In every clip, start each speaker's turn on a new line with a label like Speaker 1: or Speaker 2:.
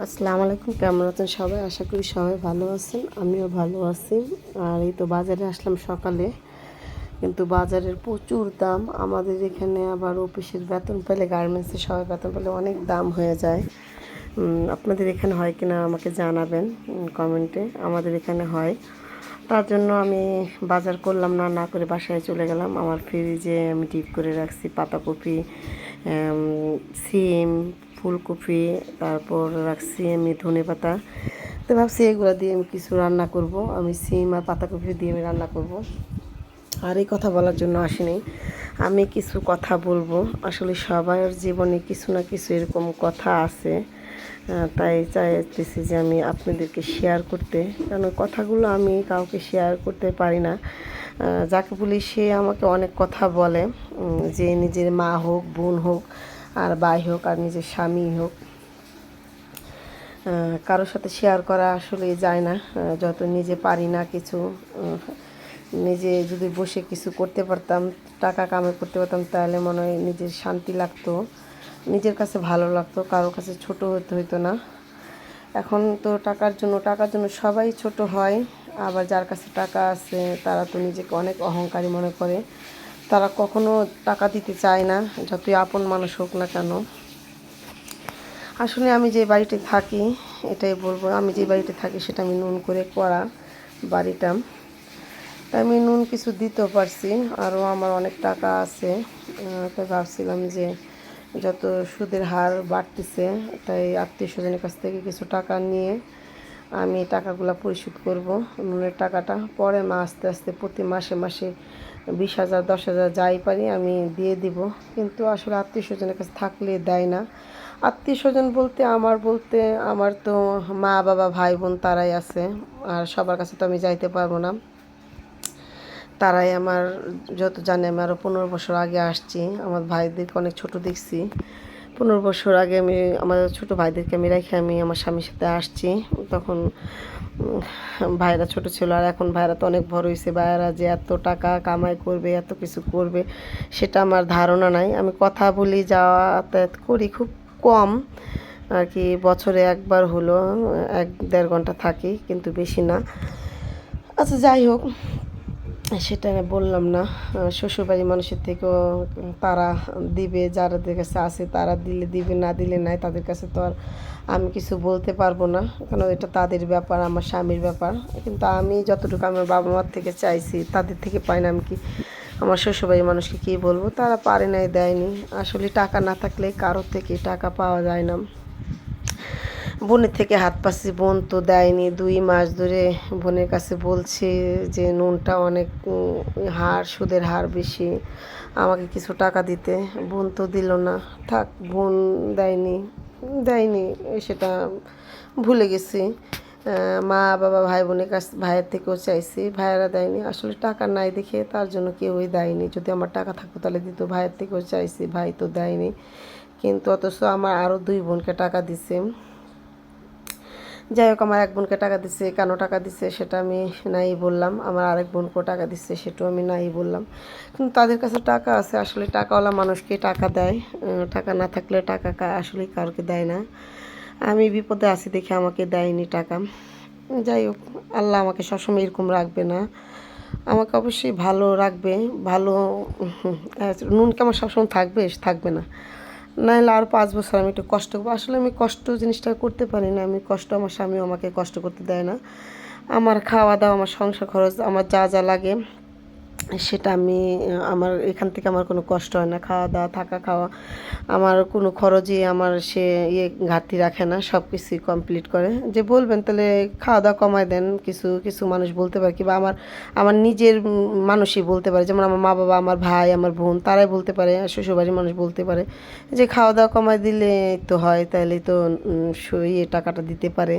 Speaker 1: আসসালামু আলাইকুম, কেমন আছেন সবাই? আশা করি সবাই ভালো আছেন, আমিও ভালো আছি। আর এই তো বাজারে আসলাম সকালে, কিন্তু বাজারের প্রচুর দাম। আমাদের এখানে আবার অফিসের বেতন পেলে, গার্মেন্টসে সবাই বেতন পেলে অনেক দাম হয়ে যায়। আপনাদের এখানে হয় কিনা আমাকে জানাবেন কমেন্টে। আমাদের এখানে হয়, তার জন্য আমি বাজার করলাম না, না করে বাসায় চলে গেলাম। আমার ফ্রিজে আমি ডিপ করে রাখছি পাতাকপি, সিম, ফুলকপি, তারপর রাখছি আমি ধনেপাতা। তো ভাবছি এগুলো দিয়ে আমি কিছু রান্না করব। আমি সিম আর পাতাকপি দিয়ে আমি রান্না করব। আর এই কথা বলার জন্য আসিনি, আমি কিছু কথা বলবো। আসলে সবার জীবনে কিছু না কিছু এরকম কথা আছে, তাই চাইতেছি যে আমি আপনাদেরকে শেয়ার করতে। কারণ ওই কথাগুলো আমি কাউকে শেয়ার করতে পারি না। যাকে বলি সে আমাকে অনেক কথা বলে, যে নিজের মা হোক, বোন হোক, আর ভাই হোক, আর নিজের স্বামী হোক, কারোর সাথে শেয়ার করা আসলে যায় না। যত নিজে পারি না কিছু, নিজে যদি বসে কিছু করতে পারতাম, টাকা কামাই করতে পারতাম, তাহলে মনে হয় নিজের শান্তি লাগতো, নিজের কাছে ভালো লাগতো, কারোর কাছে ছোট হতে হইতো না। এখন তো টাকার জন্য সবাই ছোট হয়। আবার যার কাছে টাকা আছে তারা তো নিজেকে অনেক অহংকারী মনে করে, তারা কখনো টাকা দিতে চায় না, যতই আপন মানুষ হোক না কেন। আসলে আমি যে বাড়িতে থাকি, এটাই বলবো, আমি যে বাড়িতে থাকি সেটা আমি নুন করে করা বাড়িটা। তাই আমি নুন কিছু দিতেও পারছি, আরও আমার অনেক টাকা আছে। তাই ভাবছিলাম যে যত সুদের হার বাড়তেছে, তাই আত্মীয় স্বজনের কাছ থেকে কিছু টাকা নিয়ে আমি টাকাগুলো পরিশোধ করব, নুনের টাকাটা। পরে আস্তে আস্তে প্রতি মাসে মাসে 20,000, 10,000 যাই পারি আমি দিয়ে দিব। কিন্তু আসলে আত্মীয় স্বজনের কাছে থাকলে দেয় না। আত্মীয় স্বজন বলতে আমার তো মা বাবা ভাই বোন তারাই আছে, আর সবার কাছে তো আমি যাইতে পারবো না। তারাই আমার, যত জানে আমি আরও 15 বছর আগে আসছি। আমার ভাইদেরকে অনেক ছোট দেখছি। 15 বছর আগে আমি আমার ছোট ভাইদেরকে আমি রেখে আমি আমার স্বামীর সাথে আসছি। তখন ভাইরা ছোট ছিল, আর এখন ভাইরা তো অনেক বড় হয়েছে। ভাইরা যে এত টাকা কামাই করবে, এত কিছু করবে, সেটা আমার ধারণা নাই। আমি কথা বলি, যাতায়াত করি খুব কম আর কি, বছরে একবার হলো 1-1.5 ঘন্টা থাকি, কিন্তু বেশি না। আচ্ছা, যাই হোক, সেটা বললাম না। শ্বশুরবাড়ির মানুষের থেকেও তারা দিবে, যাদের কাছে আছে তারা দিলে দিবে, না দিলে নাই। তাদের কাছে তো আর আমি কিছু বলতে পারবো না, কারণ এটা তাদের ব্যাপার, আমার স্বামীর ব্যাপার। কিন্তু আমি যতটুকু আমার বাবা মার থেকে চাইছি, তাদের থেকে পাই না। আমি কি আমার শ্বশুরবাড়ির মানুষকে কী বলবো? তারা পারে নাই, দেয়নি। আসলে টাকা না থাকলে কারোর থেকে টাকা পাওয়া যায় না। বোনের থেকে হাত পাচ্ছি, বোন তো দেয়নি। 2 মাস ধরে বোনের কাছে বলছি যে নুনটা অনেক সুদের হার বেশি, আমাকে কিছু টাকা দিতে। বোন তো দিল না। থাক, বোন দেয়নি সেটা ভুলে গেছি। মা বাবা ভাই বোনের কাছ, ভাইয়ের থেকেও চাইছি, ভাইয়েরা দেয়নি। আসলে টাকা নাই দেখে তার জন্য কেউই দেয়নি। যদি আমার টাকা থাকতো তাহলে দিত। ভাইয়ের থেকেও চাইছি, ভাই তো দেয়নি। কিন্তু অথচ আমার আরও 2 বোনকে টাকা দিছে। যাই হোক, আমার এক বোনকে টাকা দিচ্ছে, কেন টাকা দিচ্ছে সেটা আমি নাই বললাম। আমার আরেক বোনকেও টাকা দিচ্ছে, সেটাও আমি নাই বললাম। কিন্তু তাদের কাছে টাকা আছে। আসলে টাকাওয়ালা মানুষকে টাকা দেয়, টাকা না থাকলে টাকা আসলেই কাউকে দেয় না। আমি বিপদে আছি দেখে আমাকে দেয়নি টাকা। যাই হোক, আল্লাহ আমাকে সবসময় এরকম রাখবে না, আমাকে অবশ্যই ভালো রাখবে। ভালো নুন কি আমার সবসময় থাকবে না। নাহলে আর 5 বছর আমি একটু কষ্ট করবো। আসলে আমি কষ্ট জিনিসটা করতে পারি না। আমি কষ্ট, আমার স্বামীও আমাকে কষ্ট করতে দেয় না। আমার খাওয়া দাওয়া, আমার সংসার খরচ, আমার যা যা লাগে সেটা আমি, আমার এখান থেকে আমার কোনো কষ্ট হয় না। খাওয়া দাওয়া, থাকা খাওয়া, আমার কোনো খরচই আমার সে ঘাটতি রাখে না, সব কিছুই কমপ্লিট করে। যে বলবেন তাহলে খাওয়া দাওয়া কমায় দেন, কিছু কিছু মানুষ বলতে পারে, কিংবা আমার আমার নিজের মানুষই বলতে পারে, যেমন আমার মা বাবা, আমার ভাই, আমার বোন, তারাই বলতে পারে। শ্বশুরবাড়ির মানুষ বলতে পারে যে খাওয়া দাওয়া কমায় দিলে তো হয়, তাহলেই তো টাকাটা দিতে পারে।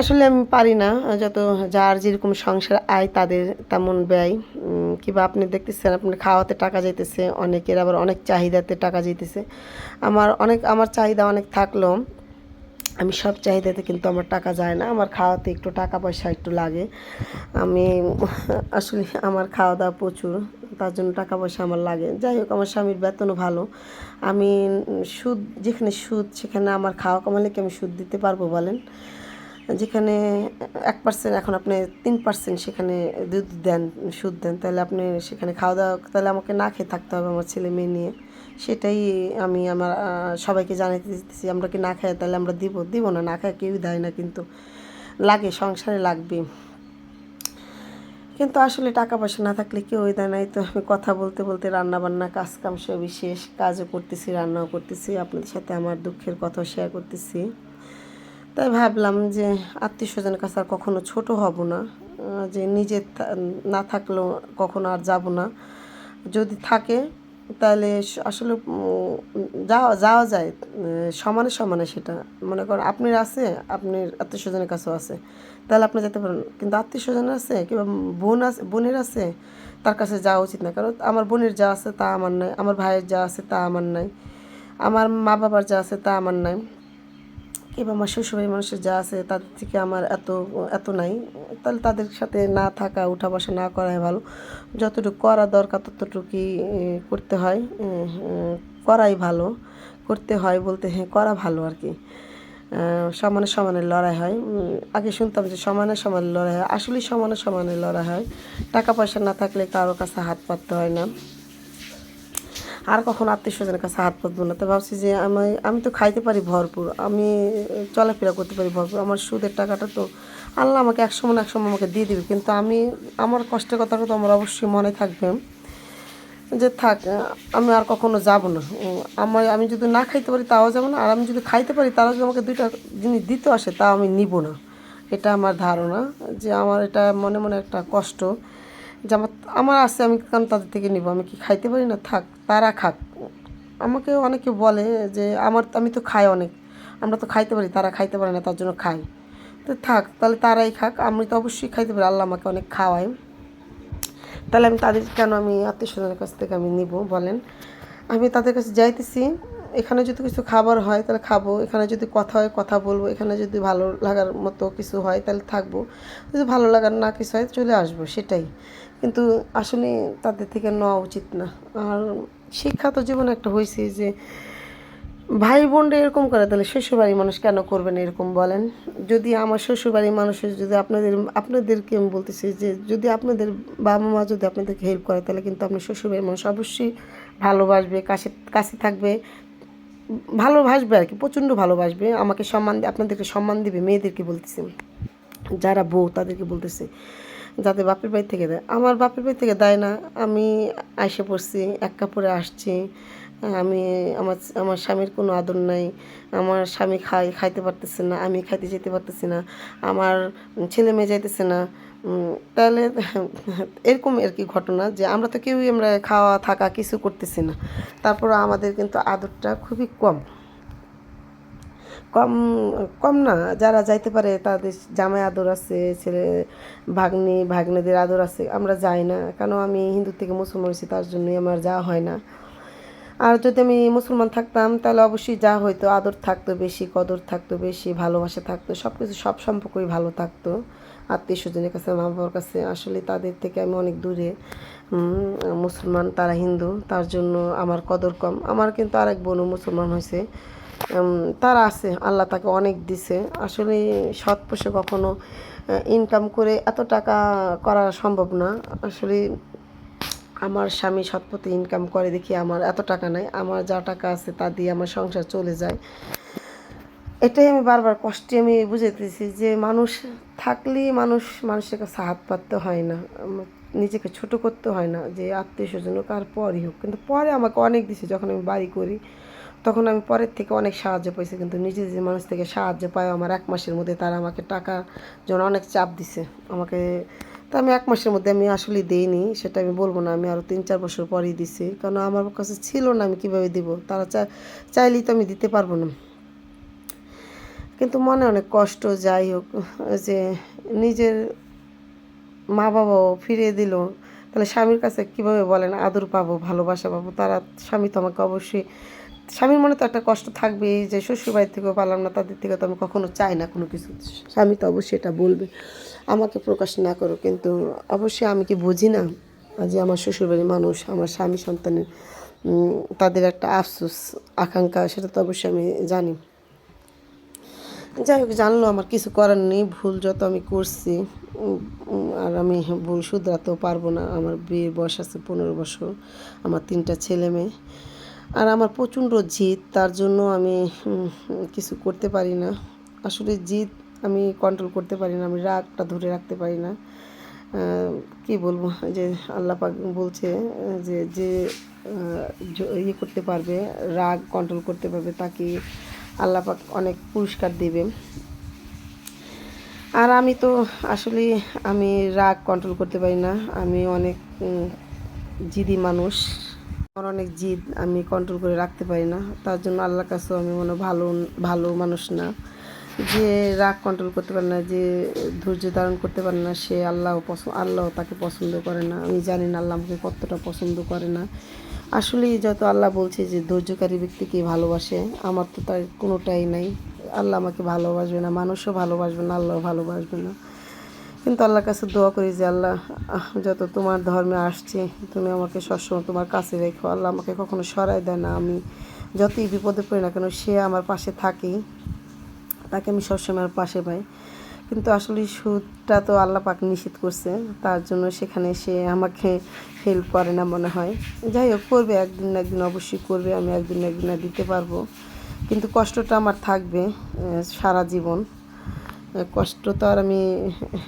Speaker 1: আসলে আমি পারি না। যত যার যেরকম সংসার আয় তাদের তেমন ব্যয়। কিংবা আপনি দেখতেছেন, আপনি খাওয়াতে টাকা যাইতেছে, অনেকের আবার অনেক চাহিদাতে টাকা যাইতেছে। আমার চাহিদা অনেক থাকলেও আমি সব চাহিদাতে কিন্তু আমার টাকা যায় না, আমার খাওয়াতে একটু টাকা পয়সা একটু লাগে। আমি আসলে আমার খাওয়া দাওয়া প্রচুর, তার জন্য টাকা পয়সা আমার লাগে। যাই হোক, আমার স্বামীর বেতনও ভালো। আমি সুদ, যেখানে সুদ সেখানে আমার খাওয়া কমালে কি আমি সুদ দিতে পারবো বলেন? যেখানে 1%, এখন আপনি 3% সেখানে যদি দেন, সুদ দেন, তাহলে আপনি সেখানে খাওয়া দাওয়া, তাহলে আমাকে না খেয়ে থাকতে হবে আমার ছেলে মেয়ে নিয়ে। সেটাই আমি আমার সবাইকে জানাতে দিতেছি। আমরা কি না খাই তাহলে আমরা দিব না, না খায় কেউই দেয় না, কিন্তু লাগে, সংসারে লাগবে। কিন্তু আসলে টাকা পয়সা না থাকলে কেউই দেয় নাই। তো আমি কথা বলতে বলতে রান্না বান্না কাজ কাম সবই শেষ, কাজও করতেছি, রান্নাও করতেছি, আপনাদের সাথে আমার দুঃখের কথাও শেয়ার করতেছি। তাই ভাবলাম যে আত্মীয় স্বজনের কাছে আর কখনো ছোট হব না, যে নিজের না থাকলেও কখনো আর যাব না। যদি থাকে তাহলে আসলে যাওয়া যাওয়া যায় সমানে সমানে। সেটা মনে করেন আপনার আছে, আপনার আত্মীয় স্বজনের কাছেও আছে, তাহলে আপনি যেতে পারেন। কিন্তু আত্মীয় স্বজনের আছে কিংবা বোন আছে, বোনের আছে, তার কাছে যাওয়া উচিত না। কারণ আমার বোনের যা আছে তা আমার নাই, আমার ভাইয়ের যা আছে তা আমার নাই, আমার মা বাবার যা আছে তা আমার নাই, কিংবা আমার শ্বশুরবাড়ির মানুষের যা আছে তাদের থেকে আমার এত এত নাই। তাহলে তাদের সাথে না থাকা, উঠা বসা না করাই ভালো। যতটুকু করা দরকার ততটুকুই করতে হয়, করাই ভালো। করতে হয় বলতে হ্যাঁ, করা ভালো আর কি। সমানে সমানে লড়াই হয়। আগে শুনতাম যে সমানে সমানে লড়াই হয়, আসলেই সমানে সমানে লড়াই হয়। টাকা পয়সা না থাকলে কারোর কাছে হাত পাততে হয় না। আর কখনো আত্মীয় স্বজনের কাছে হাত পাতবো না। তো ভাবছি যে আমি তো খাইতে পারি ভরপুর, আমি চলাফেরা করতে পারি ভরপুর, আমার সুদের টাকাটা তো আল্লাহ আমাকে এক সময় আমাকে দিয়ে দিবে। কিন্তু আমার কষ্টের কথাটা তো আমার অবশ্যই মনে থাকবে যে থাক, আমি আর কখনো যাব না। আমি যদি না খাইতে পারি তাও যাব না, আর আমি যদি খাইতে পারি তারা যদি আমাকে 2টা জিনিস দিতে আসে তাও আমি নিব না। এটা আমার ধারণা, যে আমার এটা মনে মনে একটা কষ্ট যে আমার আমার আছে, আমি কেন তাদের থেকে নিব? আমি কি খাইতে পারি না? থাক, তারা খাক। আমাকে অনেকে বলে যে আমি তো খাই অনেক, আমরা তো খাইতে পারি, তারা খাইতে পারে না, তার জন্য খাই। তো থাক, তাহলে তারাই খাক, আমি তো অবশ্যই খাইতে পারি, আল্লাহ আমাকে অনেক খাওয়ায়। তাহলে আমি আত্মীয় স্বজনের কাছ থেকে আমি নিব বলেন? আমি তাদের কাছে যাইতেছি, এখানে যদি কিছু খাবার হয় তাহলে খাবো, এখানে যদি কথা হয় কথা বলবো, এখানে যদি ভালো লাগার মতো কিছু হয় তাহলে থাকবো, যদি ভালো লাগার না কিছু হয় চলে আসবো, সেটাই। কিন্তু আসলে তাদের থেকে নেওয়া উচিত না। আর শিক্ষা তো জীবনে একটা হয়েছে যে ভাই বোনরা এরকম করে, তাহলে শ্বশুরবাড়ির মানুষ কেন করবেন এরকম বলেন? যদি আমার শ্বশুরবাড়ির মানুষের যদি আপনাদেরকে আমি বলতেছি যে যদি আপনাদের বাবা মা যদি আপনাদেরকে হেল্প করে, তাহলে কিন্তু আপনার শ্বশুরবাড়ির মানুষ অবশ্যই ভালোবাসবে, কাছে থাকবে, ভালোবাসবে আর কি, প্রচণ্ড ভালোবাসবে, আমাকে আপনাদেরকে সম্মান দিবে। মেয়েদেরকে বলতেছি, যারা বউ তাদেরকে বলতেছি, যাদের বাপের বাড়ি থেকে দেয়। আমার বাপের বাড়ি থেকে দেয় না, আমি আইসে পড়ছি, এক কাপড়ে আসছি, আমি আমার আমার স্বামীর কোনো আদর নাই, আমার স্বামী খাইতে পারতেছে না, আমি খাইতে যেতে পারতেছি না, আমার ছেলে মেয়ে যাইতেছে না। তাহলে এরকম আর কি ঘটনা, যে আমরা তো কেউই আমরা খাওয়া থাকা কিছু করতেছি না, তারপর আমাদের কিন্তু আদরটা খুবই কম। কম কম না, যারা যাইতে পারে তাদের জামাই আদর আছে, ছেলে ভাগ্নেদের আদর আছে, আমরা যাই না। কেন, আমি হিন্দু থেকে মুসলমান হয়েছি, তার জন্যই আমার যাওয়া হয় না। আর যদি আমি মুসলমান থাকতাম তাহলে অবশ্যই যা হয়তো, আদর থাকতো বেশি, কদর থাকতো বেশি, ভালোবাসা থাকতো, সব কিছু, সব সম্পর্কই ভালো থাকতো। আত্মীয় স্বজনের কাছে, মা বাবার কাছে, আসলে তাদের থেকে আমি অনেক দূরে। মুসলমান, তারা হিন্দু, তার জন্য আমার কদর কম। আমার কিন্তু আরেক বোনও মুসলমান হয়েছে, তারা আছে, আল্লাহ তাকে অনেক দিছে। আসলে সৎ পোষে কখনো ইনকাম করে এত টাকা করা সম্ভব না। আসলে আমার স্বামী সৎ পথে ইনকাম করে দেখি আমার এত টাকা নাই, আমার যা টাকা আছে তা দিয়ে আমার সংসার চলে যায়। এটাই আমি বারবার কষ্টে আমি বুঝাইতেছি যে মানুষ থাকলেই মানুষের কাছে হাত পাততে হয় না, নিজেকে ছোট করতে হয় না, যে আত্মীয় স্বজন হোক আর পরই হোক। কিন্তু পরে আমাকে অনেক দিছে, যখন আমি বাড়ি করি তখন আমি পরের থেকে অনেক সাহায্য পাইছি, কিন্তু নিজে যে মানুষ থেকে সাহায্য পাই, আমার 1 মাসের মধ্যে তারা আমাকে টাকা যেন অনেক চাপ দিছে আমাকে। তো আমি 1 মাসের মধ্যে আমি আসলে দিইনি, সেটা আমি বলবো না, আমি আরও 3-4 বছর পরেই দিছি, কারণ আমার কাছে ছিল না, আমি কীভাবে দিব? তারা চাইলেই তো আমি দিতে পারবো না। কিন্তু মনে অনেক কষ্ট। যাই হোক, যে নিজের মা বাবাও ফিরিয়ে দিল, তাহলে স্বামীর কাছে কীভাবে বলেন আদর পাবো, ভালোবাসা পাবো? স্বামী তো আমাকে অবশ্যই স্বামীর মনে তো একটা কষ্ট থাকবেই যে শ্বশুরবাড়ি থেকেও পারলাম না, তাদের থেকে তো আমি কখনো চাই না কোনো কিছু। স্বামী তো অবশ্যই এটা বলবে, আমাকে প্রকাশ না করো, কিন্তু অবশ্যই আমি কি বুঝি না যে আমার শ্বশুরবাড়ির মানুষ, আমার স্বামী সন্তানের তাদের একটা আফসোস আকাঙ্ক্ষা, সেটা তো অবশ্যই আমি জানি। যাই হোক, জানলো আমার কিছু করার নেই, ভুল যত আমি করছি, আর আমি ভুল শুধরাতেও পারবো না। আমার বিয়ের বয়স আছে 15 বছর, আমার 3টা ছেলে মেয়ে, আর আমার প্রচণ্ড জিদ, তার জন্য আমি কিছু করতে পারি না। আসলে জিদ আমি কন্ট্রোল করতে পারি না, আমি রাগটা ধরে রাখতে পারি না। কি বলবো, যে আল্লাহ পাক বলছে যে যে ইয়ে করতে পারবে, রাগ কন্ট্রোল করতে পারবে, তাকে আল্লাহ পাক অনেক পুরস্কার দেবে। আর আমি তো আসলে আমি রাগ কন্ট্রোল করতে পারি না, আমি অনেক জিদি মানুষ, আমার অনেক জিদ আমি কন্ট্রোল করে রাখতে পারি না। তার জন্য আল্লাহর কাছেও আমি মনে ভালো ভালো মানুষ না। যে রাগ কন্ট্রোল করতে পারে না, যে ধৈর্য ধারণ করতে পারে না, সে আল্লাহ তাকে পছন্দ করে না। আমি জানি না আল্লাহ আমাকে কতটা পছন্দ করে না। আসলেই যত আল্লাহ বলছে যে ধৈর্যকারী ব্যক্তিকে ভালোবাসে, আমার তো তার কোনোটাই নাই। আল্লাহ আমাকে ভালোবাসবে না, মানুষও ভালোবাসবে না, আল্লাহও ভালোবাসবে না। কিন্তু আল্লাহর কাছে দোয়া করি যে আল্লাহ, যত তোমার ধর্মে আসছি, তুমি আমাকে সবসময় তোমার কাছে রেখো। আল্লাহ আমাকে কখনো সরাই দেয় না, আমি যতই বিপদে পড়ি না কেন, সে আমার পাশে থাকেই, তাকে আমি সবসময় আমার পাশে পাই। কিন্তু আসলে সুদটা তো আল্লাহ পাক নিষেধ করছে, তার জন্য সেখানে সে আমাকে হেল্প করে না মনে হয়। যাই হোক, করবে একদিন না একদিন, অবশ্যই করবে, আমি একদিন না একদিন দিতে পারবো, কিন্তু কষ্টটা আমার থাকবে সারা জীবন। কষ্ট তো আর আমি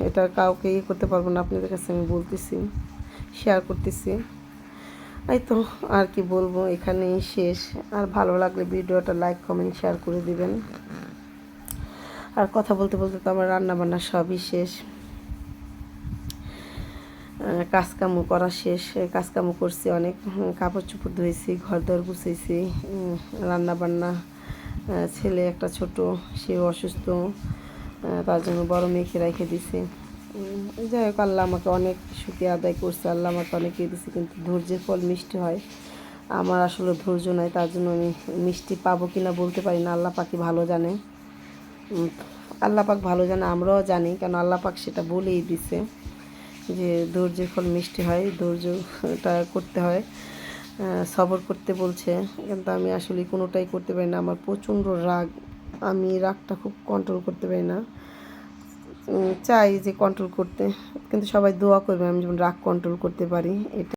Speaker 1: এটা কাউকে ইয়ে করতে পারবো না, আপনাদের কাছে আমি বলতেছি, শেয়ার করতেছি। এই তো, আর কি বলবো, এখানেই শেষ। আর ভালো লাগলে ভিডিওটা লাইক কমেন্ট শেয়ার করে দিবেন। আর কথা বলতে বলতে তো আমার রান্নাবান্না সবই শেষ, কাজকামও করা শেষ, কাজকামও করছি অনেক, কাপড় চোপড় ধুয়েছি, ঘর দর গুছাইছি, রান্নাবান্না, ছেলে একটা ছোট, সেও অসুস্থ, তার জন্য বড় মেয়েকে রেখে দিছি। যাই হোক, আল্লাহ আমাকে অনেক শুকরিয়া আদায় করছে, আল্লাহ আমাকে অনেক দিয়েছে, কিন্তু ধৈর্যের ফল মিষ্টি হয়। আমার আসলে ধৈর্য নাই, তার জন্য আমি মিষ্টি পাবো কিনা বলতে পারি না, আল্লাহ পাকই ভালো জানে। আল্লাহ পাক ভালো জানে, আমরাও জানি, কেন আল্লাহ পাক সেটা বলেই দিছে যে ধৈর্যের ফল মিষ্টি হয়, ধৈর্যটা করতে হয়, সবর করতে বলছে। কিন্তু আমি আসলে কোনোটাই করতে পারি না, আমার প্রচণ্ড রাগ, আমি রাগটা খুব কন্ট্রোল করতে পারি না। চাই যে কন্ট্রোল করতে, কিন্তু সবাই দোয়া করবে আমি যেমন রাগ কন্ট্রোল করতে পারি, এটা